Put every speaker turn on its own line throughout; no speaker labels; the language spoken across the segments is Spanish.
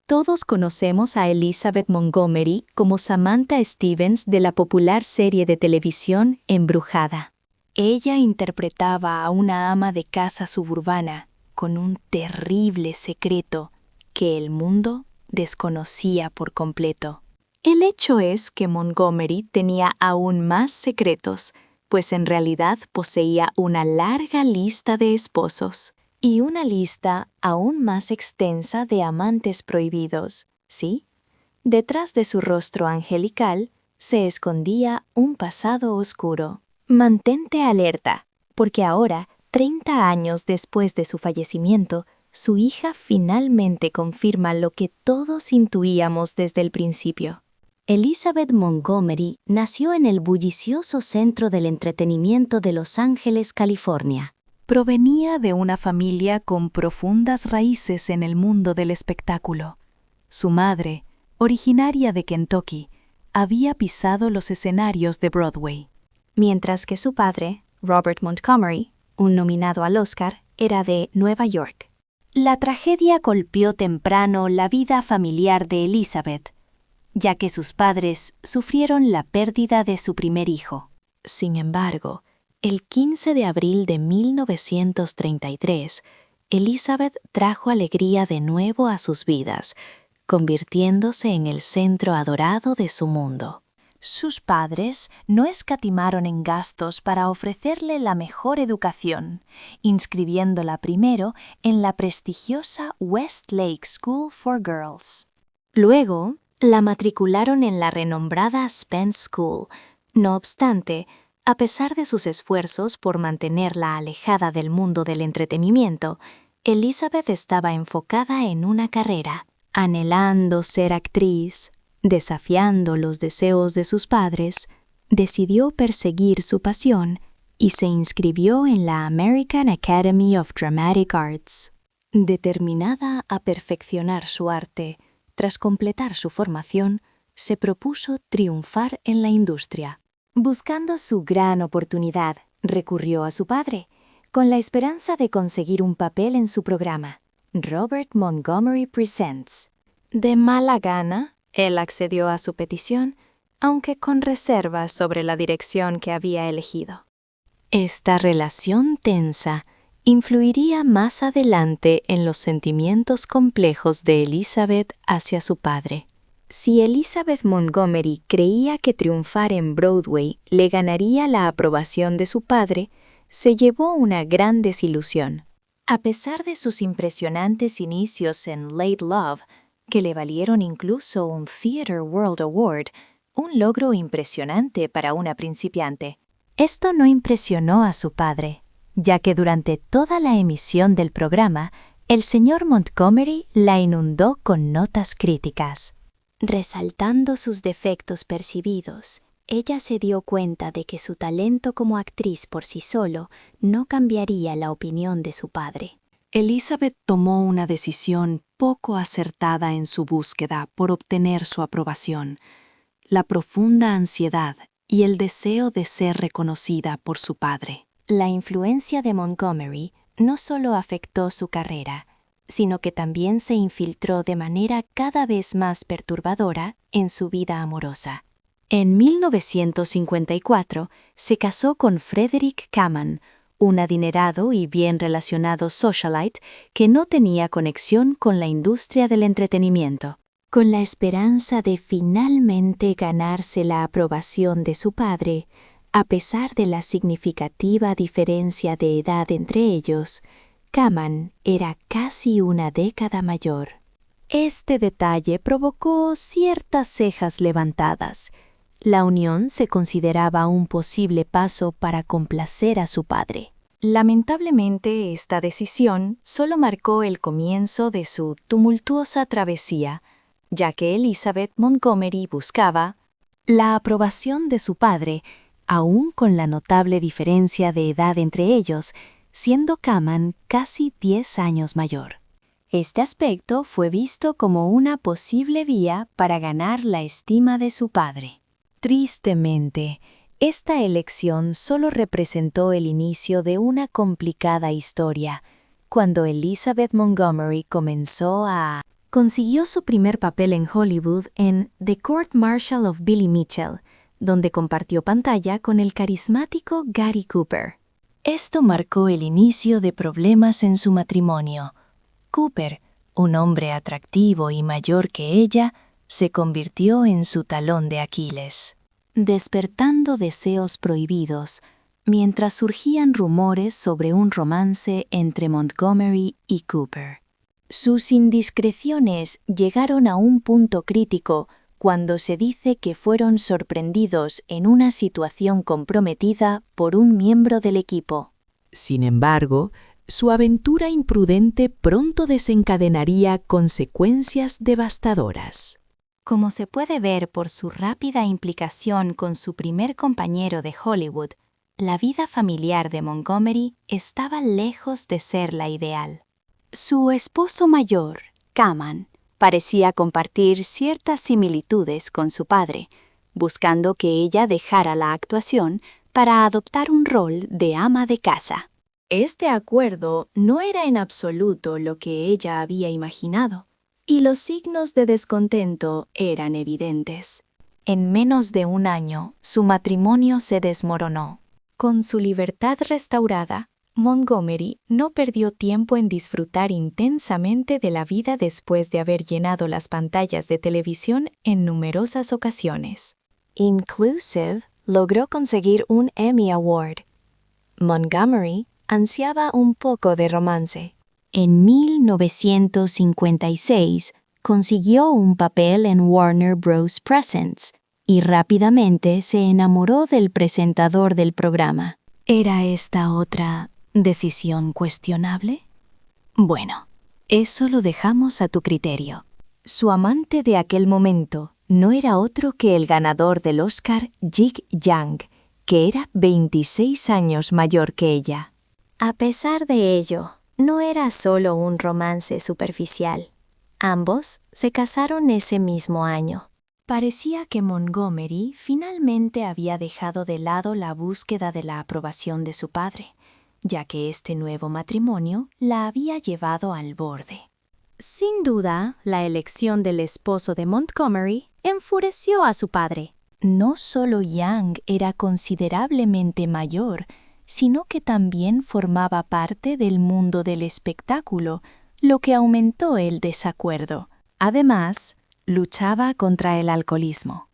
Todos conocemos a Elizabeth Montgomery como Samantha Stevens de la popular serie de televisión Embrujada. Ella interpretaba a una ama de casa suburbana con un terrible secreto que el mundo desconocía por completo. El hecho es que Montgomery tenía aún más secretos, pues en realidad poseía una larga lista de esposos y una lista aún más extensa de amantes prohibidos, ¿sí? Detrás de su rostro angelical se escondía un pasado oscuro. Mantente alerta, porque ahora, 30 años después de su fallecimiento, su hija finalmente confirma lo que todos intuíamos desde el principio. Elizabeth Montgomery nació en el bullicioso centro del entretenimiento de Los Ángeles, California. Provenía de una familia con profundas raíces en el mundo del espectáculo. Su madre, originaria de Kentucky, había pisado los escenarios de Broadway, mientras que su padre, Robert Montgomery, un nominado al Oscar, era de Nueva York. La tragedia golpeó temprano la vida familiar de Elizabeth, ya que sus padres sufrieron la pérdida de su primer hijo. Sin embargo, el 15 de abril de 1933, Elizabeth trajo alegría de nuevo a sus vidas, convirtiéndose en el centro adorado de su mundo. Sus padres no escatimaron en gastos para ofrecerle la mejor educación, inscribiéndola primero en la prestigiosa Westlake School for Girls. Luego, la matricularon en la renombrada Spence School. No obstante, a pesar de sus esfuerzos por mantenerla alejada del mundo del entretenimiento, Elizabeth estaba enfocada en una carrera, anhelando ser actriz. Desafiando los deseos de sus padres, decidió perseguir su pasión y se inscribió en la American Academy of Dramatic Arts. Determinada a perfeccionar su arte, tras completar su formación, se propuso triunfar en la industria. Buscando su gran oportunidad, recurrió a su padre, con la esperanza de conseguir un papel en su programa, Robert Montgomery Presents. De mala gana, él accedió a su petición, aunque con reservas sobre la dirección que había elegido. Esta relación tensa influiría más adelante en los sentimientos complejos de Elizabeth hacia su padre. Si Elizabeth Montgomery creía que triunfar en Broadway le ganaría la aprobación de su padre, se llevó una gran desilusión. A pesar de sus impresionantes inicios en Late Love, que le valieron incluso un Theatre World Award, un logro impresionante para una principiante, esto no impresionó a su padre, ya que durante toda la emisión del programa, el señor Montgomery la inundó con notas críticas. Resaltando sus defectos percibidos, ella se dio cuenta de que su talento como actriz por sí solo no cambiaría la opinión de su padre. Elizabeth tomó una decisión poco acertada en su búsqueda por obtener su aprobación. La profunda ansiedad y el deseo de ser reconocida por su padre. La influencia de Montgomery no solo afectó su carrera, sino que también se infiltró de manera cada vez más perturbadora en su vida amorosa. En 1954 se casó con Frederick Kaman, un adinerado y bien relacionado socialite que no tenía conexión con la industria del entretenimiento. Con la esperanza de finalmente ganarse la aprobación de su padre, a pesar de la significativa diferencia de edad entre ellos, Kaman era casi una década mayor. Este detalle provocó ciertas cejas levantadas. La unión se consideraba un posible paso para complacer a su padre. Lamentablemente, esta decisión solo marcó el comienzo de su tumultuosa travesía, ya que Elizabeth Montgomery buscaba la aprobación de su padre, aún con la notable diferencia de edad entre ellos, siendo Kaman casi 10 años mayor. Este aspecto fue visto como una posible vía para ganar la estima de su padre. Tristemente, esta elección solo representó el inicio de una complicada historia, cuando Elizabeth Montgomery comenzó a Consiguió su primer papel en Hollywood en The Court Martial of Billy Mitchell, donde compartió pantalla con el carismático Gary Cooper. Esto marcó el inicio de problemas en su matrimonio. Cooper, un hombre atractivo y mayor que ella, se convirtió en su talón de Aquiles, despertando deseos prohibidos, mientras surgían rumores sobre un romance entre Montgomery y Cooper. Sus indiscreciones llegaron a un punto crítico cuando se dice que fueron sorprendidos en una situación comprometida por un miembro del equipo.
Sin embargo, su aventura imprudente pronto desencadenaría consecuencias devastadoras.
Como se puede ver por su rápida implicación con su primer compañero de Hollywood, la vida familiar de Montgomery estaba lejos de ser la ideal. Su esposo mayor, Kaman, parecía compartir ciertas similitudes con su padre, buscando que ella dejara la actuación para adoptar un rol de ama de casa. Este acuerdo no era en absoluto lo que ella había imaginado, y los signos de descontento eran evidentes. En menos de un año, su matrimonio se desmoronó. Con su libertad restaurada, Montgomery no perdió tiempo en disfrutar intensamente de la vida después de haber llenado las pantallas de televisión en numerosas ocasiones. Inclusive, logró conseguir un Emmy Award. Montgomery ansiaba un poco de romance. En 1956, consiguió un papel en Warner Bros. Presents y rápidamente se enamoró del presentador del programa. ¿Era esta otra decisión cuestionable? Bueno, eso lo dejamos a tu criterio. Su amante de aquel momento no era otro que el ganador del Oscar, Jig Young, que era 26 años mayor que ella. A pesar de ello, no era solo un romance superficial. Ambos se casaron ese mismo año. Parecía que Montgomery finalmente había dejado de lado la búsqueda de la aprobación de su padre, ya que este nuevo matrimonio la había llevado al borde. Sin duda, la elección del esposo de Montgomery enfureció a su padre. No solo Young era considerablemente mayor, sino que también formaba parte del mundo del espectáculo, lo que aumentó el desacuerdo. Además, luchaba contra el alcoholismo.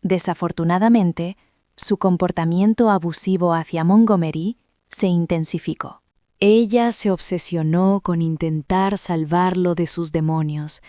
Desafortunadamente, su comportamiento abusivo hacia Montgomery se intensificó. Ella se obsesionó con intentar salvarlo de sus demonios.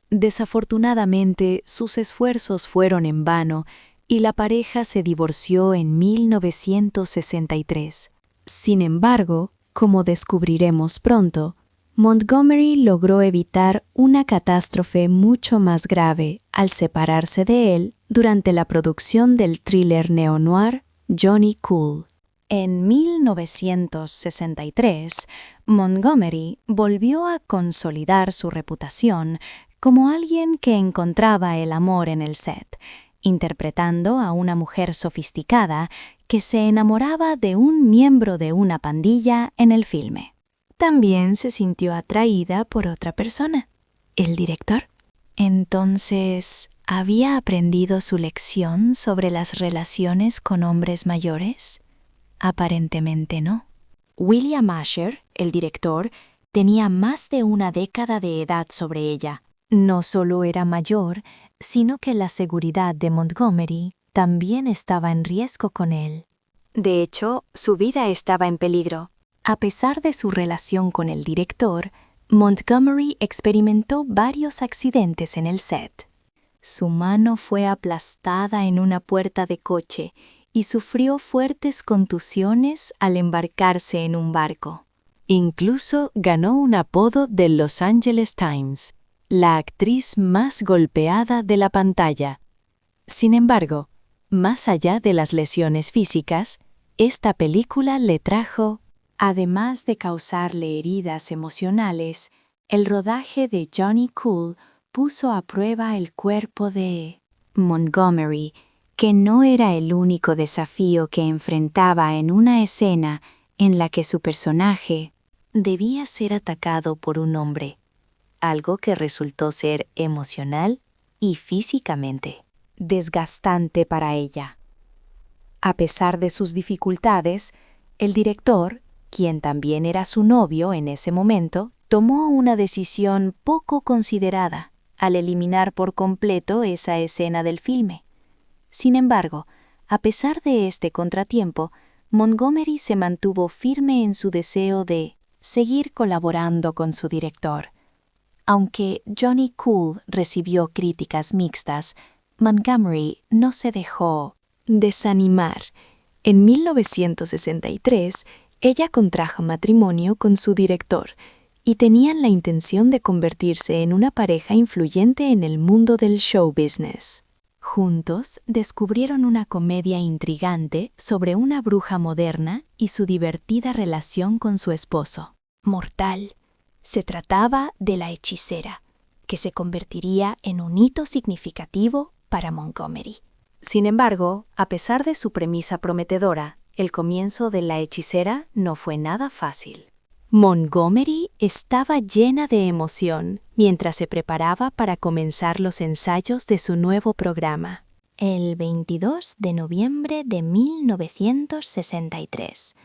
Desafortunadamente, sus esfuerzos fueron en vano y la pareja se divorció en 1963. Sin embargo, como descubriremos pronto, Montgomery logró evitar una catástrofe mucho más grave al separarse de él durante la producción del thriller neo-noir Johnny Cool. En 1963, Montgomery volvió a consolidar su reputación como alguien que encontraba el amor en el set, interpretando a una mujer sofisticada que se enamoraba de un miembro de una pandilla en el filme. También se sintió atraída por otra persona, el director. Entonces, ¿había aprendido su lección sobre las relaciones con hombres mayores? Aparentemente no. William Asher, el director, tenía más de una década de edad sobre ella. No solo era mayor, sino que la seguridad de Montgomery también estaba en riesgo con él. De hecho, su vida estaba en peligro. A pesar de su relación con el director, Montgomery experimentó varios accidentes en el set. Su mano fue aplastada en una puerta de coche y sufrió fuertes contusiones al embarcarse en un barco. Incluso ganó un apodo del Los Angeles Times, la actriz más golpeada de la pantalla. Sin embargo, más allá de las lesiones físicas, esta película le trajo, además de causarle heridas emocionales, el rodaje de Johnny Cool puso a prueba el cuerpo de Montgomery, que no era el único desafío que enfrentaba en una escena en la que su personaje debía ser atacado por un hombre. algo que resultó ser emocional y físicamente desgastante para ella. A pesar de sus dificultades, el director, quien también era su novio en ese momento, tomó una decisión poco considerada al eliminar por completo esa escena del filme. Sin embargo, a pesar de este contratiempo, Montgomery se mantuvo firme en su deseo de seguir colaborando con su director. Aunque Johnny Cool recibió críticas mixtas, Montgomery no se dejó desanimar. En 1963, ella contrajo matrimonio con su director y tenían la intención de convertirse en una pareja influyente en el mundo del show business. Juntos descubrieron una comedia intrigante sobre una bruja moderna y su divertida relación con su esposo. Mortal. Se trataba de La hechicera, que se convertiría en un hito significativo para Montgomery. Sin embargo, a pesar de su premisa prometedora, el comienzo de La hechicera no fue nada fácil. Montgomery estaba llena de emoción mientras se preparaba para comenzar los ensayos de su nuevo programa. El 22 de noviembre de 1963.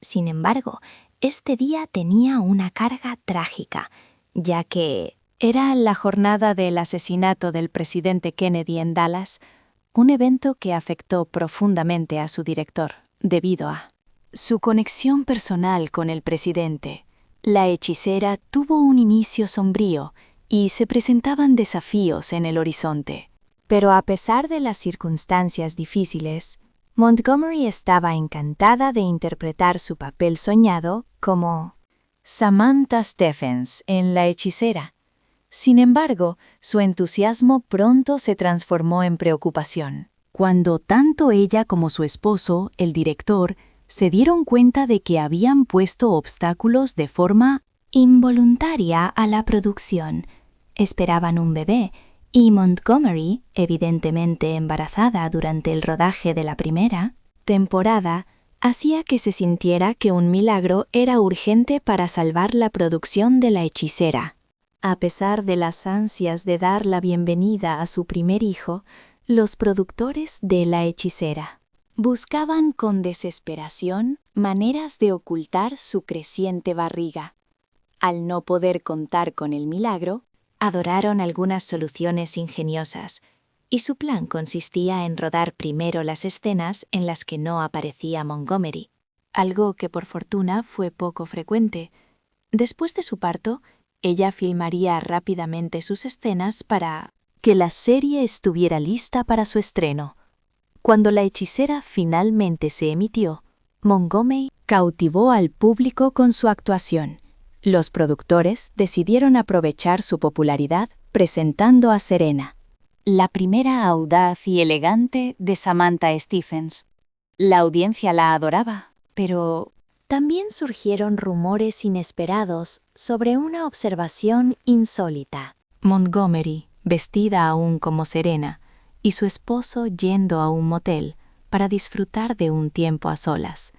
Sin embargo, este día tenía una carga trágica, ya que era la jornada del asesinato del presidente Kennedy en Dallas, un evento que afectó profundamente a su director, debido a su conexión personal con el presidente. La hechicera tuvo un inicio sombrío y se presentaban desafíos en el horizonte. Pero a pesar de las circunstancias difíciles, Montgomery estaba encantada de interpretar su papel soñado como Samantha Stephens en La hechicera. Sin embargo, su entusiasmo pronto se transformó en preocupación, cuando tanto ella como su esposo, el director, se dieron cuenta de que habían puesto obstáculos de forma involuntaria a la producción. Esperaban un bebé, y Montgomery, evidentemente embarazada durante el rodaje de la primera temporada, hacía que se sintiera que un milagro era urgente para salvar la producción de La hechicera. A pesar de las ansias de dar la bienvenida a su primer hijo, los productores de La hechicera buscaban con desesperación maneras de ocultar su creciente barriga. Al no poder contar con el milagro, adoraron algunas soluciones ingeniosas, y su plan consistía en rodar primero las escenas en las que no aparecía Montgomery, algo que por fortuna fue poco frecuente. Después de su parto, ella filmaría rápidamente sus escenas para que la serie estuviera lista para su estreno. Cuando La hechicera finalmente se emitió, Montgomery cautivó al público con su actuación. Los productores decidieron aprovechar su popularidad presentando a Serena, la primera audaz y elegante de Samantha Stephens. La audiencia la adoraba, pero también surgieron rumores inesperados sobre una observación insólita. Montgomery, vestida aún como Serena, y su esposo yendo a un motel para disfrutar de un tiempo a solas.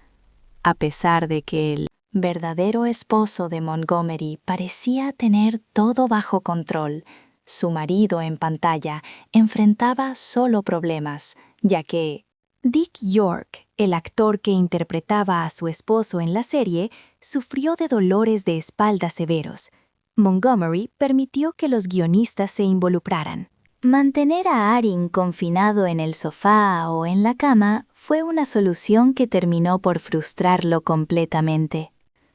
A pesar de que el verdadero esposo de Montgomery parecía tener todo bajo control, su marido en pantalla enfrentaba solo problemas, ya que Dick York, el actor que interpretaba a su esposo en la serie, sufrió de dolores de espalda severos. Montgomery permitió que los guionistas se involucraran. Mantener a Arin confinado en el sofá o en la cama fue una solución que terminó por frustrarlo completamente.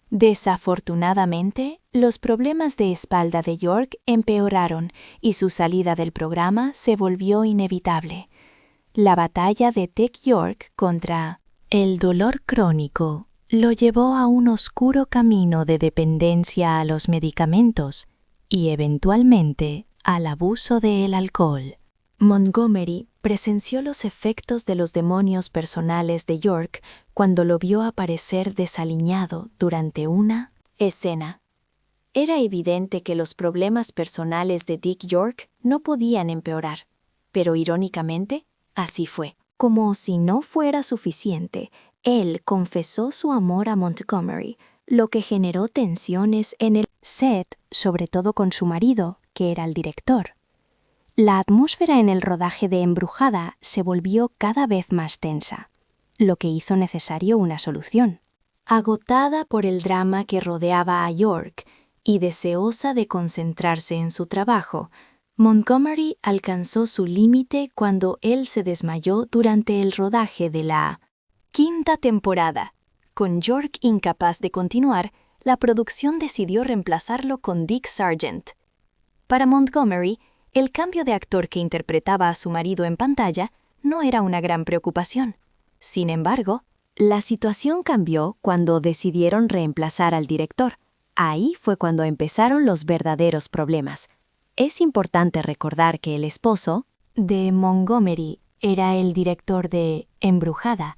Desafortunadamente, los problemas de espalda de York empeoraron y su salida del programa se volvió inevitable. La batalla de Dick York contra el dolor crónico lo llevó a un oscuro camino de dependencia a los medicamentos y eventualmente al abuso del alcohol. Montgomery presenció los efectos de los demonios personales de York cuando lo vio aparecer desaliñado durante una escena. Era evidente que los problemas personales de Dick York no podían empeorar, pero irónicamente, así fue. Como si no fuera suficiente, él confesó su amor a Montgomery, lo que generó tensiones en el Seth, sobre todo con su marido, que era el director. La atmósfera en el rodaje de Embrujada se volvió cada vez más tensa, lo que hizo necesario una solución. Agotada por el drama que rodeaba a York y deseosa de concentrarse en su trabajo, Montgomery alcanzó su límite cuando él se desmayó durante el rodaje de la quinta temporada. Con York incapaz de continuar, la producción decidió reemplazarlo con Dick Sargent. Para Montgomery, el cambio de actor que interpretaba a su marido en pantalla no era una gran preocupación. Sin embargo, la situación cambió cuando decidieron reemplazar al director. Ahí fue cuando empezaron los verdaderos problemas. Es importante recordar que el esposo de Montgomery era el director de Embrujada,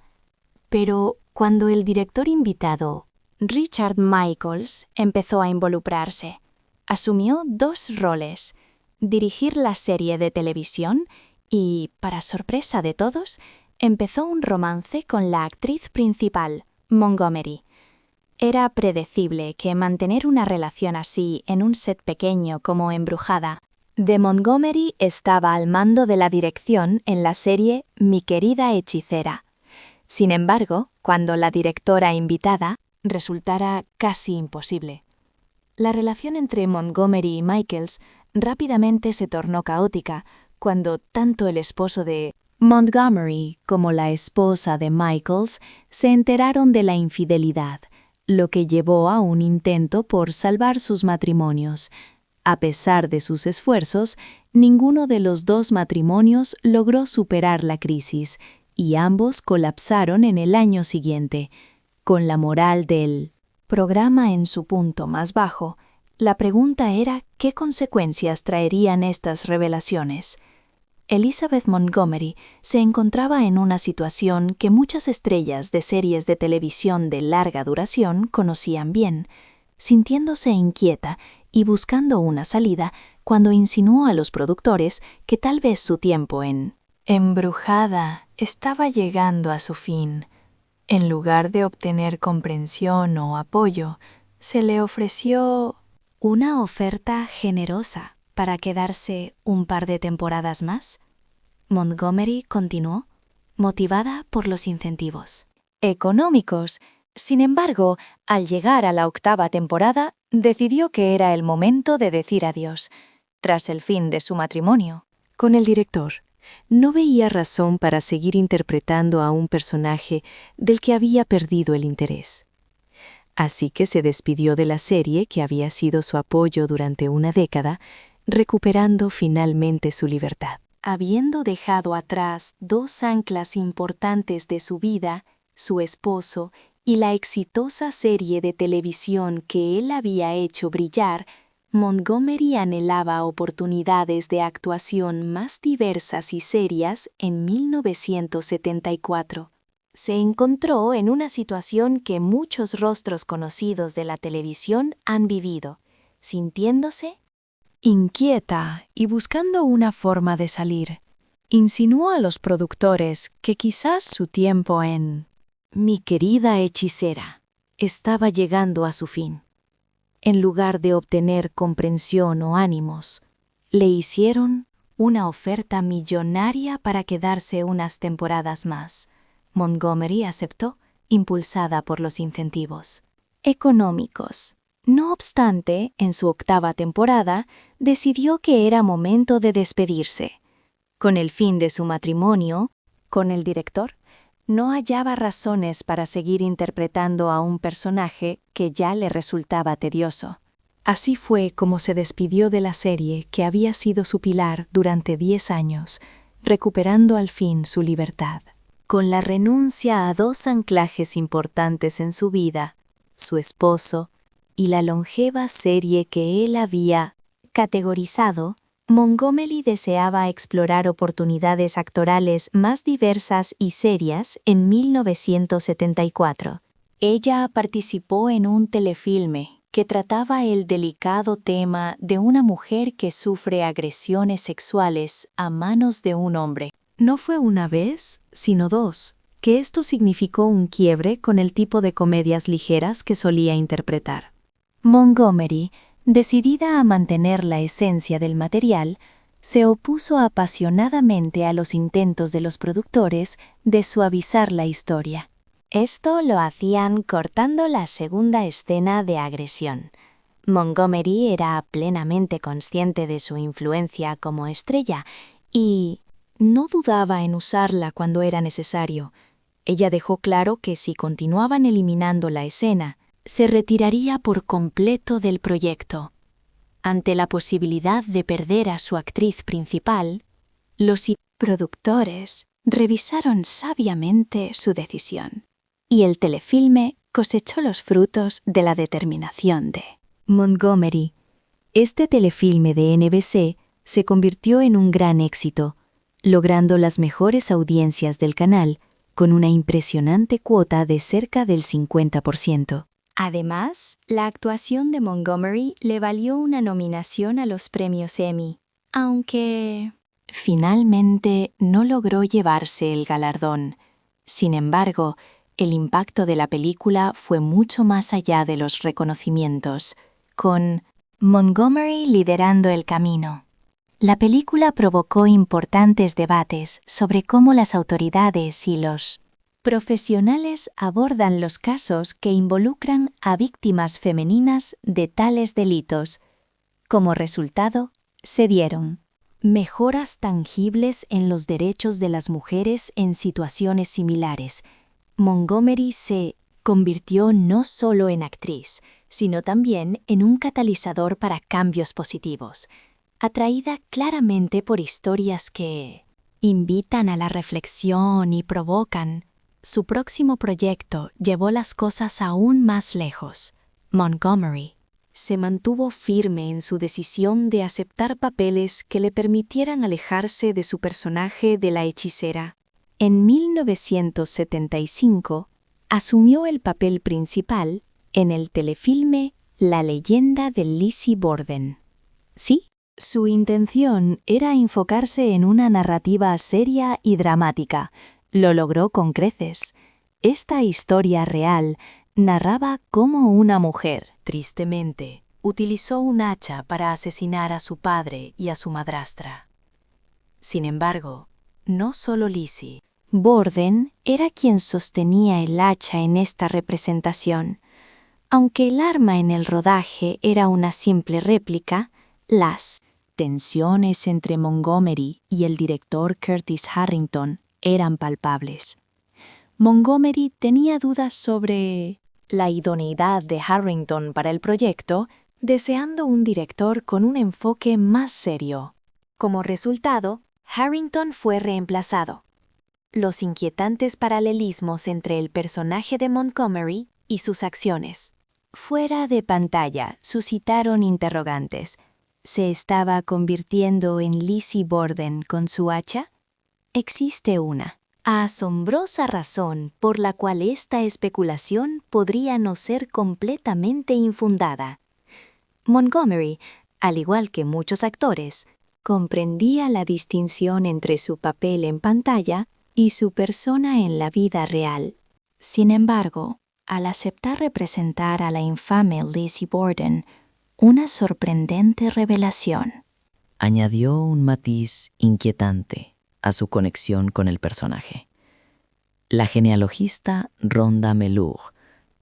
pero cuando el director invitado, Richard Michaels, empezó a involucrarse, asumió dos roles: dirigir la serie de televisión y, para sorpresa de todos, empezó un romance con la actriz principal, Montgomery. Era predecible que mantener una relación así en un set pequeño como Embrujada. De Montgomery estaba al mando de la dirección en la serie Mi querida hechicera. Sin embargo, cuando la directora invitada resultara casi imposible. La relación entre Montgomery y Michaels rápidamente se tornó caótica cuando tanto el esposo de Montgomery como la esposa de Michaels se enteraron de la infidelidad, lo que llevó a un intento por salvar sus matrimonios. A pesar de sus esfuerzos, ninguno de los dos matrimonios logró superar la crisis y ambos colapsaron en el año siguiente. Con la moral del programa en su punto más bajo, la pregunta era qué consecuencias traerían estas revelaciones. Elizabeth Montgomery se encontraba en una situación que muchas estrellas de series de televisión de larga duración conocían bien, sintiéndose inquieta y buscando una salida cuando insinuó a los productores que tal vez su tiempo en Embrujada estaba llegando a su fin. En lugar de obtener comprensión o apoyo, se le ofreció una oferta generosa para quedarse un par de temporadas más. Montgomery continuó, motivada por los incentivos económicos. Sin embargo, al llegar a la 8ª temporada, decidió que era el momento de decir adiós, tras el fin de su matrimonio con el director. No veía razón para seguir interpretando a un personaje del que había perdido el interés. Así que se despidió de la serie que había sido su apoyo durante una década, recuperando finalmente su libertad. Habiendo dejado atrás dos anclas importantes de su vida, su esposo y la exitosa serie de televisión que él había hecho brillar, Montgomery anhelaba oportunidades de actuación más diversas y serias en 1974. Se encontró en una situación que muchos rostros conocidos de la televisión han vivido, sintiéndose inquieta y buscando una forma de salir. Insinuó a los productores que quizás su tiempo en Mi querida hechicera estaba llegando a su fin. En lugar de obtener comprensión o ánimos, le hicieron una oferta millonaria para quedarse unas temporadas más. Montgomery aceptó, impulsada por los incentivos económicos. No obstante, en su 8ª temporada, decidió que era momento de despedirse. Con el fin de su matrimonio con el director, no hallaba razones para seguir interpretando a un personaje que ya le resultaba tedioso. Así fue como se despidió de la serie que había sido su pilar durante 10 años, recuperando al fin su libertad. Con la renuncia a dos anclajes importantes en su vida, su esposo y la longeva serie que él había categorizado, Montgomery deseaba explorar oportunidades actorales más diversas y serias en 1974. Ella participó en un telefilme que trataba el delicado tema de una mujer que sufre agresiones sexuales a manos de un hombre. No fue una vez, sino dos, que esto significó un quiebre con el tipo de comedias ligeras que solía interpretar. Montgomery Decidida a mantener la esencia del material, se opuso apasionadamente a los intentos de los productores de suavizar la historia. Esto lo hacían cortando la segunda escena de agresión. Montgomery era plenamente consciente de su influencia como estrella y no dudaba en usarla cuando era necesario. Ella dejó claro que si continuaban eliminando la escena, se retiraría por completo del proyecto. Ante la posibilidad de perder a su actriz principal, los productores revisaron sabiamente su decisión, y el telefilme cosechó los frutos de la determinación de Montgomery. Este telefilme de NBC se convirtió en un gran éxito, logrando las mejores audiencias del canal con una impresionante cuota de cerca del 50%. Además, la actuación de Montgomery le valió una nominación a los premios Emmy, aunque finalmente no logró llevarse el galardón. Sin embargo, el impacto de la película fue mucho más allá de los reconocimientos, con Montgomery liderando el camino. La película provocó importantes debates sobre cómo las autoridades y los profesionales abordan los casos que involucran a víctimas femeninas de tales delitos. Como resultado, se dieron mejoras tangibles en los derechos de las mujeres en situaciones similares. Montgomery se convirtió no solo en actriz, sino también en un catalizador para cambios positivos, atraída claramente por historias que invitan a la reflexión y provocan. Su próximo proyecto llevó las cosas aún más lejos. Montgomery se mantuvo firme en su decisión de aceptar papeles que le permitieran alejarse de su personaje de la hechicera. En 1975, asumió el papel principal en el telefilme La leyenda de Lizzie Borden. Sí, su intención era enfocarse en una narrativa seria y dramática. Lo logró con creces. Esta historia real narraba cómo una mujer, tristemente, utilizó un hacha para asesinar a su padre y a su madrastra. Sin embargo, no solo Lizzie Borden era quien sostenía el hacha en esta representación. Aunque el arma en el rodaje era una simple réplica, las tensiones entre Montgomery y el director Curtis Harrington eran palpables. Montgomery tenía dudas sobre la idoneidad de Harrington para el proyecto, deseando un director con un enfoque más serio. Como resultado, Harrington fue reemplazado. Los inquietantes paralelismos entre el personaje de Montgomery y sus acciones fuera de pantalla suscitaron interrogantes. ¿Se estaba convirtiendo en Lizzie Borden con su hacha? Existe una asombrosa razón por la cual esta especulación podría no ser completamente infundada. Montgomery, al igual que muchos actores, comprendía la distinción entre su papel en pantalla y su persona en la vida real. Sin embargo, al aceptar representar a la infame Lizzie Borden, una sorprendente revelación
añadió un matiz inquietante a su conexión con el personaje. La genealogista Rhonda Melour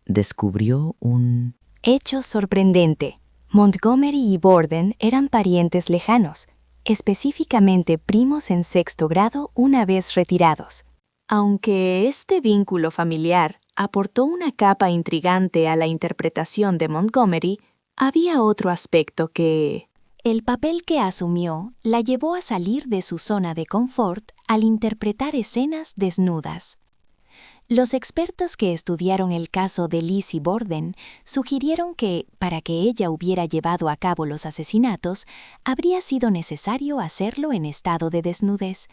descubrió un
hecho sorprendente. Montgomery y Borden eran parientes lejanos, específicamente primos en sexto grado una vez retirados. Aunque este vínculo familiar aportó una capa intrigante a la interpretación de Montgomery, había otro aspecto que el papel que asumió la llevó a salir de su zona de confort al interpretar escenas desnudas. Los expertos que estudiaron el caso de Lizzie Borden sugirieron que, para que ella hubiera llevado a cabo los asesinatos, habría sido necesario hacerlo en estado de desnudez.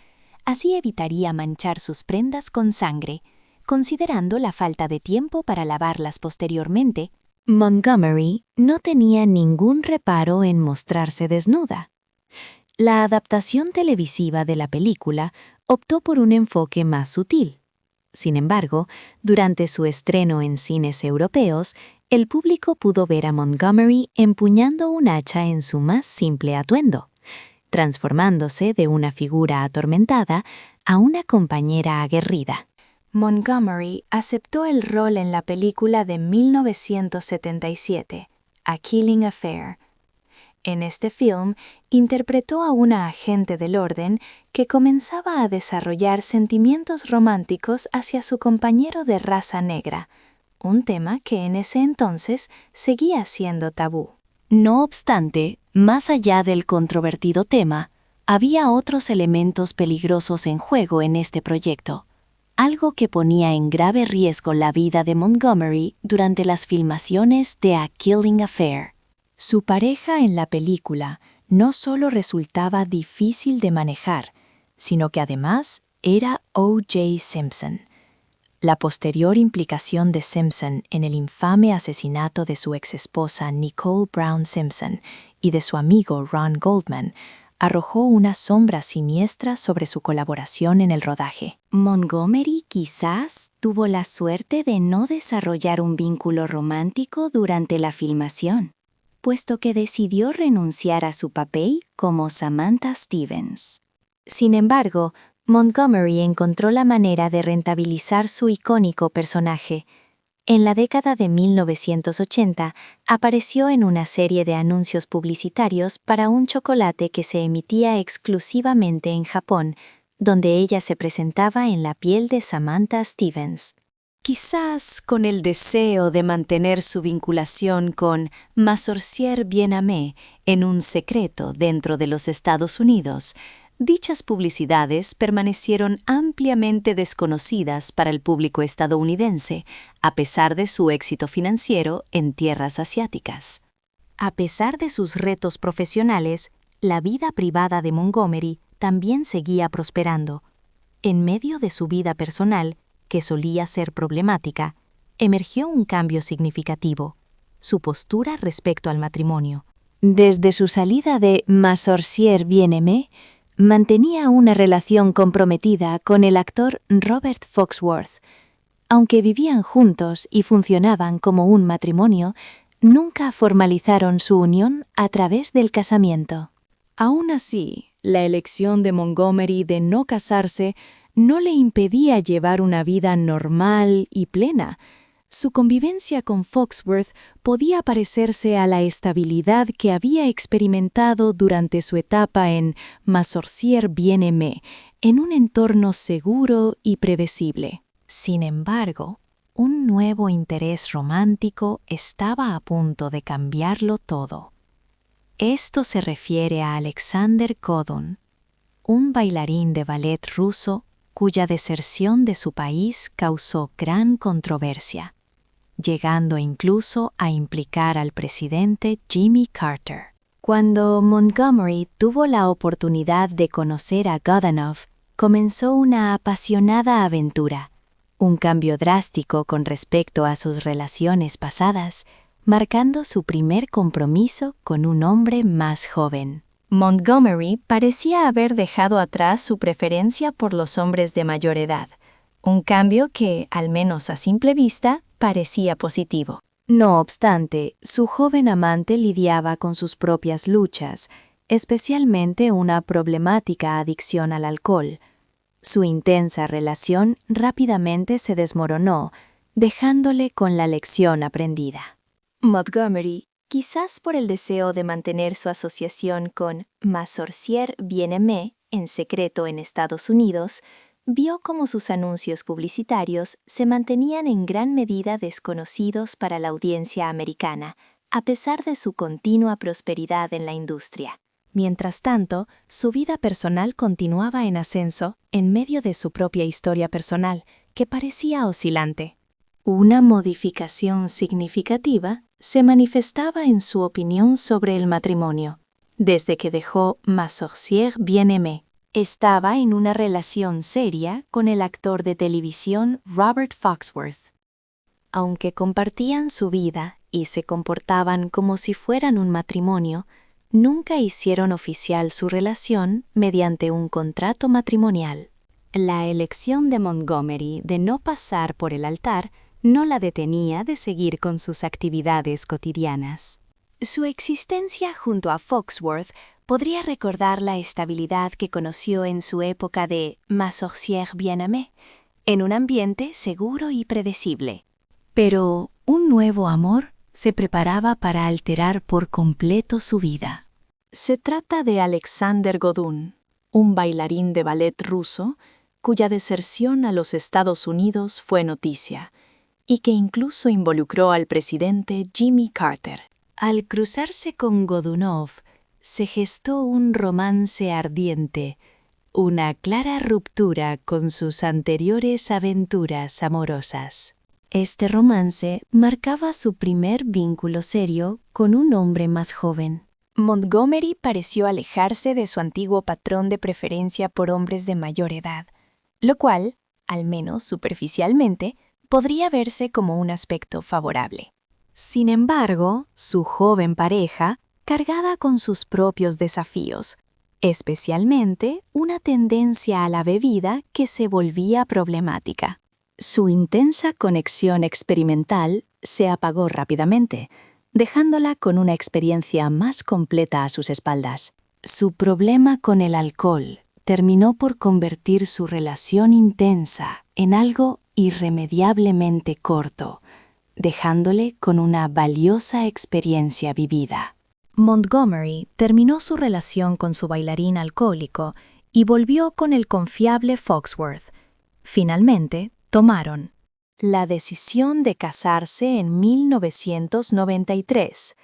Así evitaría manchar sus prendas con sangre, considerando la falta de tiempo para lavarlas posteriormente. Montgomery no tenía ningún reparo en mostrarse desnuda. La adaptación televisiva de la película optó por un enfoque más sutil. Sin embargo, durante su estreno en cines europeos, el público pudo ver a Montgomery empuñando un hacha en su más simple atuendo, transformándose de una figura atormentada a una compañera aguerrida. Montgomery aceptó el rol en la película de 1977, A Killing Affair. En este film, interpretó a una agente del orden que comenzaba a desarrollar sentimientos románticos hacia su compañero de raza negra, un tema que en ese entonces seguía siendo tabú. No obstante, más allá del controvertido tema, había otros elementos peligrosos en juego en este proyecto, algo que ponía en grave riesgo la vida de Montgomery durante las filmaciones de A Killing Affair. Su pareja en la película no solo resultaba difícil de manejar, sino que además era O.J. Simpson. La posterior implicación de Simpson en el infame asesinato de su exesposa Nicole Brown Simpson y de su amigo Ron Goldman arrojó una sombra siniestra sobre su colaboración en el rodaje. Montgomery quizás tuvo la suerte de no desarrollar un vínculo romántico durante la filmación, puesto que decidió renunciar a su papel como Samantha Stevens. Sin embargo, Montgomery encontró la manera de rentabilizar su icónico personaje. En la década de 1980, apareció en una serie de anuncios publicitarios para un chocolate que se emitía exclusivamente en Japón, donde ella se presentaba en la piel de Samantha Stevens. Quizás con el deseo de mantener su vinculación con Ma Sorcière Bien-Aimée en un secreto dentro de los Estados Unidos, dichas publicidades permanecieron ampliamente desconocidas para el público estadounidense, a pesar de su éxito financiero en tierras asiáticas. A pesar de sus retos profesionales, la vida privada de Montgomery también seguía prosperando. En medio de su vida personal, que solía ser problemática, emergió un cambio significativo: su postura respecto al matrimonio. Desde su salida de Ma Sorcière Bien-Aimée, mantenía una relación comprometida con el actor Robert Foxworth. Aunque vivían juntos y funcionaban como un matrimonio, nunca formalizaron su unión a través del casamiento. Aún así, la elección de Montgomery de no casarse no le impedía llevar una vida normal y plena. Su convivencia con Foxworth podía parecerse a la estabilidad que había experimentado durante su etapa en Ma Sorcière Bien-Aimée, en un entorno seguro y predecible. Sin embargo, un nuevo interés romántico estaba a punto de cambiarlo todo. Esto se refiere a Alexander Godun, un bailarín de ballet ruso cuya deserción de su país causó gran controversia, llegando incluso a implicar al presidente Jimmy Carter. Cuando Montgomery tuvo la oportunidad de conocer a Godunov, comenzó una apasionada aventura, un cambio drástico con respecto a sus relaciones pasadas, marcando su primer compromiso con un hombre más joven. Montgomery parecía haber dejado atrás su preferencia por los hombres de mayor edad, un cambio que, al menos a simple vista, parecía positivo. No obstante, su joven amante lidiaba con sus propias luchas, especialmente una problemática adicción al alcohol. Su intensa relación rápidamente se desmoronó, dejándole con la lección aprendida. Montgomery, quizás por el deseo de mantener su asociación con Ma Sorcière Bien-Aimée en secreto en Estados Unidos, vio cómo sus anuncios publicitarios se mantenían en gran medida desconocidos para la audiencia americana, a pesar de su continua prosperidad en la industria. Mientras tanto, su vida personal continuaba en ascenso en medio de su propia historia personal, que parecía oscilante. Una modificación significativa se manifestaba en su opinión sobre el matrimonio. Desde que dejó Ma Sorcière Bien-Aimée, estaba en una relación seria con el actor de televisión Robert Foxworth. Aunque compartían su vida y se comportaban como si fueran un matrimonio, nunca hicieron oficial su relación mediante un contrato matrimonial. La elección de Montgomery de no pasar por el altar no la detenía de seguir con sus actividades cotidianas. Su existencia junto a Foxworth podría recordar la estabilidad que conoció en su época de Ma sorcière bien-aimée, en un ambiente seguro y predecible. Pero un nuevo amor se preparaba para alterar por completo su vida. Se trata de Alexander Godun, un bailarín de ballet ruso cuya deserción a los Estados Unidos fue noticia y que incluso involucró al presidente Jimmy Carter. Al cruzarse con Godunov, se gestó un romance ardiente, una clara ruptura con sus anteriores aventuras amorosas. Este romance marcaba su primer vínculo serio con un hombre más joven. Montgomery pareció alejarse de su antiguo patrón de preferencia por hombres de mayor edad, lo cual, al menos superficialmente, podría verse como un aspecto favorable. Sin embargo, su joven pareja, cargada con sus propios desafíos, especialmente una tendencia a la bebida que se volvía problemática. Su intensa conexión experimental se apagó rápidamente, dejándola con una experiencia más completa a sus espaldas. Su problema con el alcohol terminó por convertir su relación intensa en algo irremediablemente corto, dejándole con una valiosa experiencia vivida. Montgomery terminó su relación con su bailarín alcohólico y volvió con el confiable Foxworth. Finalmente, tomaron la decisión de casarse en 1993.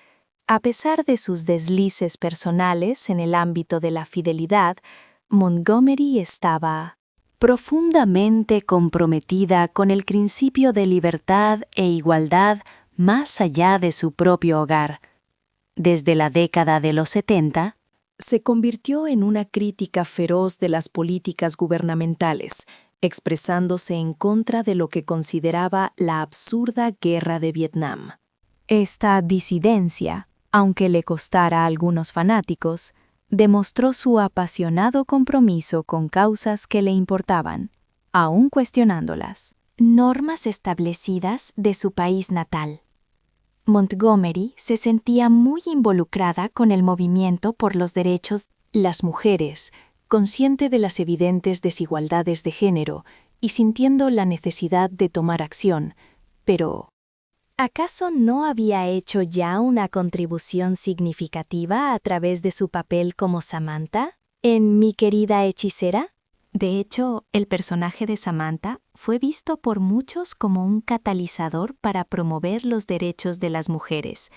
A pesar de sus deslices personales en el ámbito de la fidelidad, Montgomery estaba profundamente comprometida con el principio de libertad e igualdad más allá de su propio hogar. Desde la década de los 70, se convirtió en una crítica feroz de las políticas gubernamentales, expresándose en contra de lo que consideraba la absurda guerra de Vietnam. Esta disidencia, aunque le costara a algunos fanáticos, demostró su apasionado compromiso con causas que le importaban, aún cuestionándolas. Normas establecidas de su país natal. Montgomery se sentía muy involucrada con el movimiento por los derechos de las mujeres, consciente de las evidentes desigualdades de género y sintiendo la necesidad de tomar acción, pero ¿acaso no había hecho ya una contribución significativa a través de su papel como Samantha en Mi querida hechicera? De hecho, el personaje de Samantha fue visto por muchos como un catalizador para promover los derechos de las mujeres,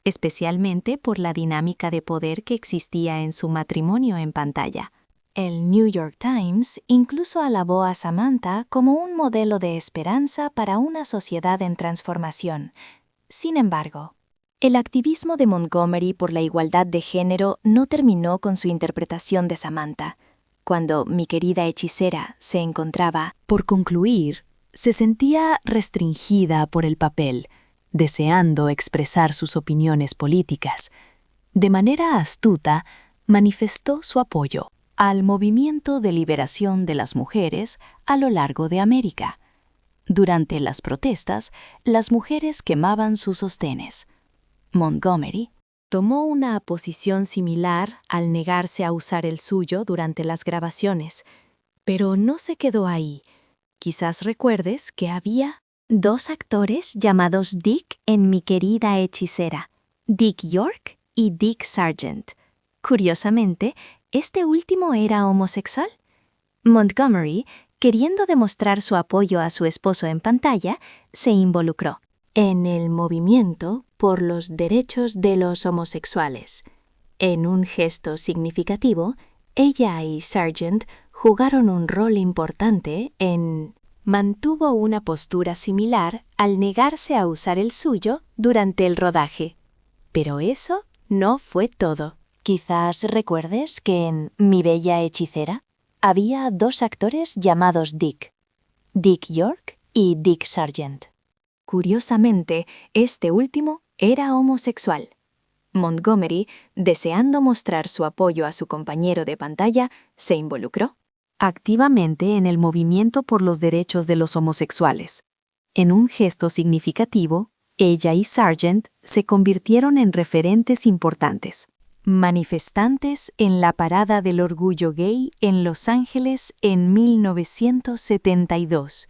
especialmente por la dinámica de poder que existía en su matrimonio en pantalla. El New York Times incluso alabó a Samantha como un modelo de esperanza para una sociedad en transformación. Sin embargo, el activismo de Montgomery por la igualdad de género no terminó con su interpretación de Samantha. Cuando Mi querida hechicera se encontraba por concluir, se sentía restringida por el papel, deseando expresar sus opiniones políticas. De manera astuta, manifestó su apoyo al movimiento de liberación de las mujeres a lo largo de América. Durante las protestas, las mujeres quemaban sus sostenes. Montgomery tomó una posición similar al negarse a usar el suyo durante las grabaciones, pero no se quedó ahí. Quizás recuerdes que había dos actores llamados Dick en Mi querida hechicera, Dick York y Dick Sargent. Curiosamente, este último era homosexual. Montgomery, queriendo demostrar su apoyo a su esposo en pantalla, se involucró en el movimiento por los derechos de los homosexuales. En un gesto significativo, ella y Sargent jugaron un rol importante en... Mantuvo una postura similar al negarse a usar el suyo durante el rodaje. Pero eso no fue todo. Quizás recuerdes que en Mi bella hechicera había dos actores llamados Dick York y Dick Sargent. Curiosamente, este último era homosexual. Montgomery, deseando mostrar su apoyo a su compañero de pantalla, se involucró. activamente en el movimiento por los derechos de los homosexuales. En un gesto significativo, ella y Sargent se convirtieron en referentes importantes. Manifestantes en la Parada del Orgullo Gay en Los Ángeles en 1972.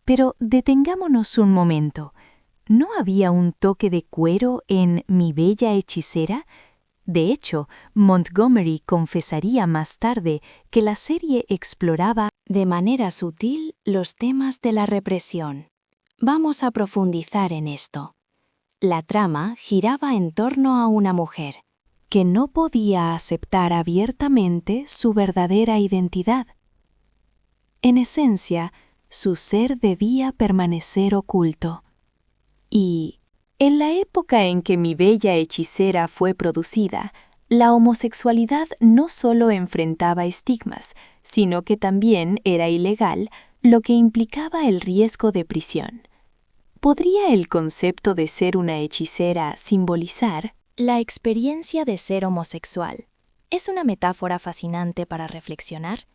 Pero detengámonos un momento. ¿No había un toque de cuero en Mi Bella Hechicera? De hecho, Montgomery confesaría más tarde que la serie exploraba de manera sutil los temas de la represión. Vamos a profundizar en esto. La trama giraba en torno a una mujer que no podía aceptar abiertamente su verdadera identidad. En esencia, su ser debía permanecer oculto. Y, en la época en que Mi Bella Hechicera fue producida, la homosexualidad no solo enfrentaba estigmas, sino que también era ilegal, lo que implicaba el riesgo de prisión. ¿Podría el concepto de ser una hechicera simbolizar la experiencia de ser homosexual? Es una metáfora fascinante para reflexionar.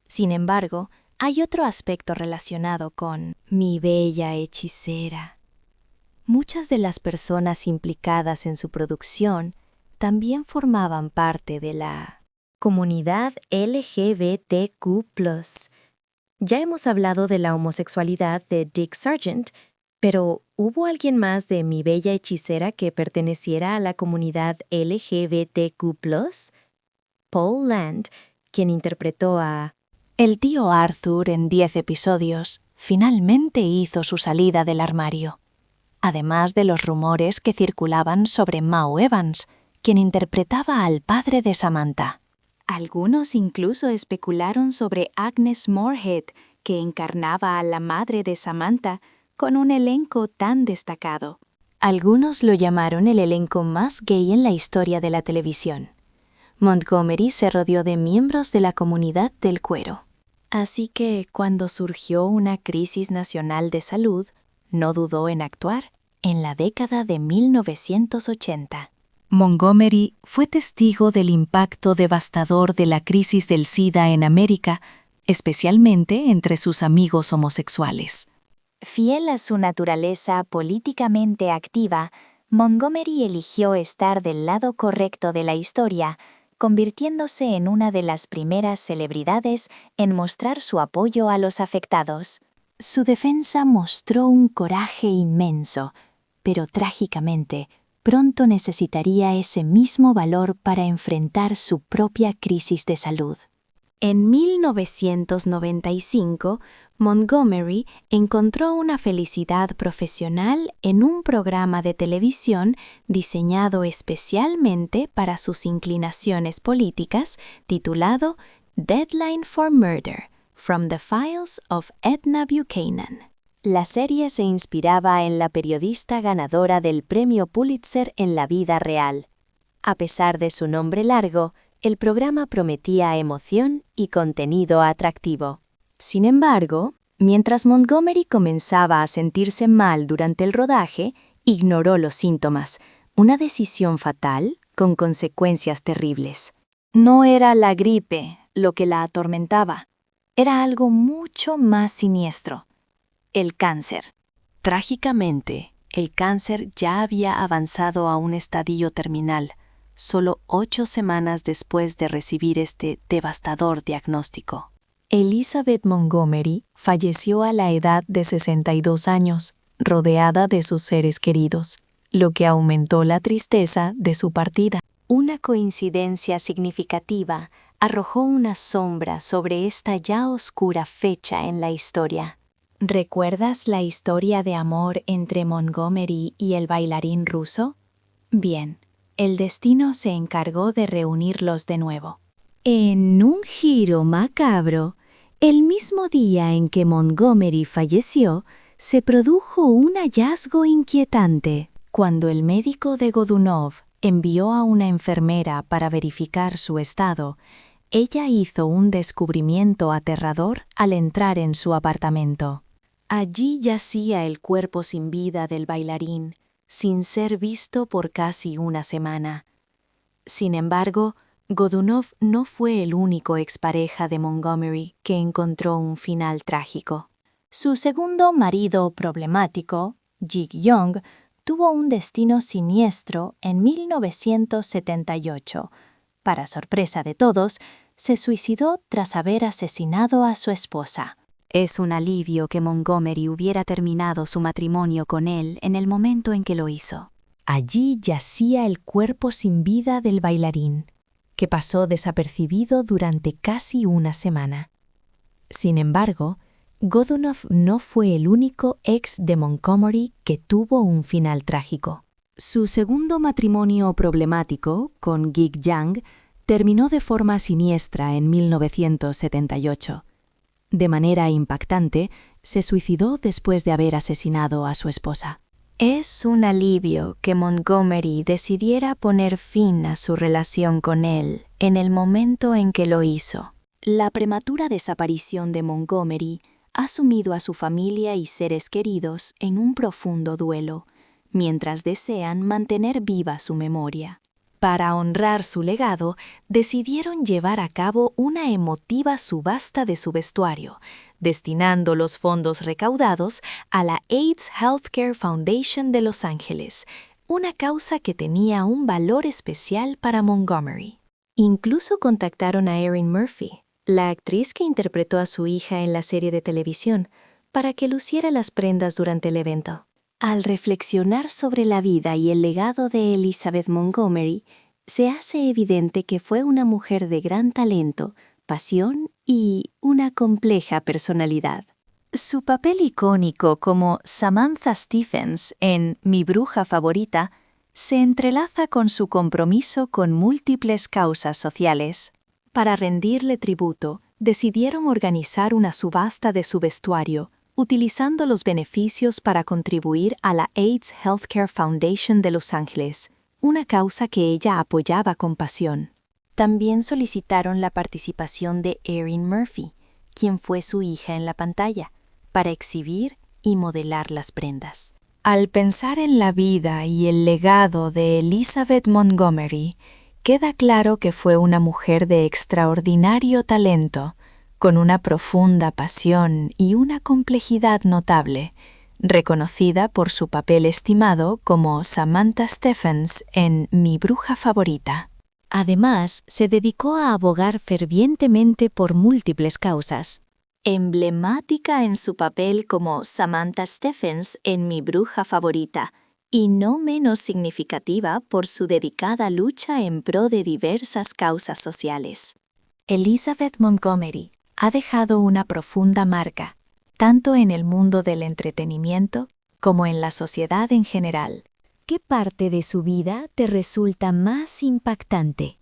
Sin embargo, hay otro aspecto relacionado con Mi Bella Hechicera. Muchas de las personas implicadas en su producción también formaban parte de la comunidad LGBTQ+. Ya hemos hablado de la homosexualidad de Dick Sargent, pero ¿hubo alguien más de Mi Bella Hechicera que perteneciera a la comunidad LGBTQ+? Paul Land, quien interpretó a el tío Arthur en 10 episodios, finalmente hizo su salida del armario. Además de los rumores que circulaban sobre Mau Evans, quien interpretaba al padre de Samantha. Algunos incluso especularon sobre Agnes Moorehead, que encarnaba a la madre de Samantha, con un elenco tan destacado. Algunos lo llamaron el elenco más gay en la historia de la televisión. Montgomery se rodeó de miembros de la comunidad del cuero. Así que, cuando surgió una crisis nacional de salud, no dudó en actuar en la década de 1980. Montgomery fue testigo del impacto devastador de la crisis del SIDA en América, especialmente entre sus amigos homosexuales. Fiel a su naturaleza políticamente activa, Montgomery eligió estar del lado correcto de la historia, convirtiéndose en una de las primeras celebridades en mostrar su apoyo a los afectados. Su defensa mostró un coraje inmenso, pero trágicamente, pronto necesitaría ese mismo valor para enfrentar su propia crisis de salud. En 1995, Montgomery encontró una felicidad profesional en un programa de televisión diseñado especialmente para sus inclinaciones políticas, titulado Deadline for Murder: From the Files of Edna Buchanan. La serie se inspiraba en la periodista ganadora del premio Pulitzer en la vida real. A pesar de su nombre largo, el programa prometía emoción y contenido atractivo. Sin embargo, mientras Montgomery comenzaba a sentirse mal durante el rodaje, ignoró los síntomas, una decisión fatal con consecuencias terribles. No era la gripe lo que la atormentaba, era algo mucho más siniestro: el cáncer. Trágicamente, el cáncer ya había avanzado a un estadio terminal, solo 8 semanas después de recibir este devastador diagnóstico. Elizabeth Montgomery falleció a la edad de 62 años, rodeada de sus seres queridos, lo que aumentó la tristeza de su partida. Una coincidencia significativa arrojó una sombra sobre esta ya oscura fecha en la historia. ¿Recuerdas la historia de amor entre Montgomery y el bailarín ruso? Bien, el destino se encargó de reunirlos de nuevo. En un giro macabro, el mismo día en que Montgomery falleció, se produjo un hallazgo inquietante. Cuando el médico de Godunov envió a una enfermera para verificar su estado, ella hizo un descubrimiento aterrador al entrar en su apartamento. Allí yacía el cuerpo sin vida del bailarín, sin ser visto por casi una semana. Sin embargo, Godunov no fue el único expareja de Montgomery que encontró un final trágico. Su segundo marido problemático, Jig Young, tuvo un destino siniestro en 1978. Para sorpresa de todos, se suicidó tras haber asesinado a su esposa. Es un alivio que Montgomery hubiera terminado su matrimonio con él en el momento en que lo hizo.
Allí yacía el cuerpo sin vida del bailarín, que pasó desapercibido durante casi una semana. Sin embargo, Godunov no fue el único ex de Montgomery que tuvo un final trágico. Su segundo matrimonio problemático, con Jig Young, terminó de forma siniestra en 1978. De manera impactante, se suicidó después de haber asesinado a su esposa.
Es un alivio que Montgomery decidiera poner fin a su relación con él en el momento en que lo hizo. La prematura desaparición de Montgomery ha sumido a su familia y seres queridos en un profundo duelo, mientras desean mantener viva su memoria. Para honrar su legado, decidieron llevar a cabo una emotiva subasta de su vestuario, destinando los fondos recaudados a la AIDS Healthcare Foundation de Los Ángeles, una causa que tenía un valor especial para Montgomery. Incluso contactaron a Erin Murphy, la actriz que interpretó a su hija en la serie de televisión, para que luciera las prendas durante el evento. Al reflexionar sobre la vida y el legado de Elizabeth Montgomery, se hace evidente que fue una mujer de gran talento, pasión y una compleja personalidad. Su papel icónico como Samantha Stephens en Mi bruja favorita se entrelaza con su compromiso con múltiples causas sociales. Para rendirle tributo, decidieron organizar una subasta de su vestuario, utilizando los beneficios para contribuir a la AIDS Healthcare Foundation de Los Ángeles, una causa que ella apoyaba con pasión. También solicitaron la participación de Erin Murphy, quien fue su hija en la pantalla, para exhibir y modelar las prendas. Al pensar en la vida y el legado de Elizabeth Montgomery, queda claro que fue una mujer de extraordinario talento, con una profunda pasión y una complejidad notable, reconocida por su papel estimado como Samantha Stephens en Mi bruja favorita. Además, se dedicó a abogar fervientemente por múltiples causas. Emblemática en su papel como Samantha Stephens en Mi bruja favorita, y no menos significativa por su dedicada lucha en pro de diversas causas sociales. Elizabeth Montgomery ha dejado una profunda marca, tanto en el mundo del entretenimiento como en la sociedad en general. ¿Qué parte de su vida te resulta más impactante?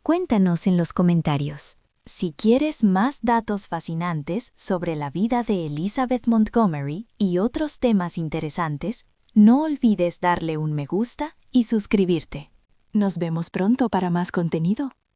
Cuéntanos en los comentarios. Si quieres más datos fascinantes sobre la vida de Elizabeth Montgomery y otros temas interesantes, no olvides darle un me gusta y suscribirte. Nos vemos pronto para más contenido.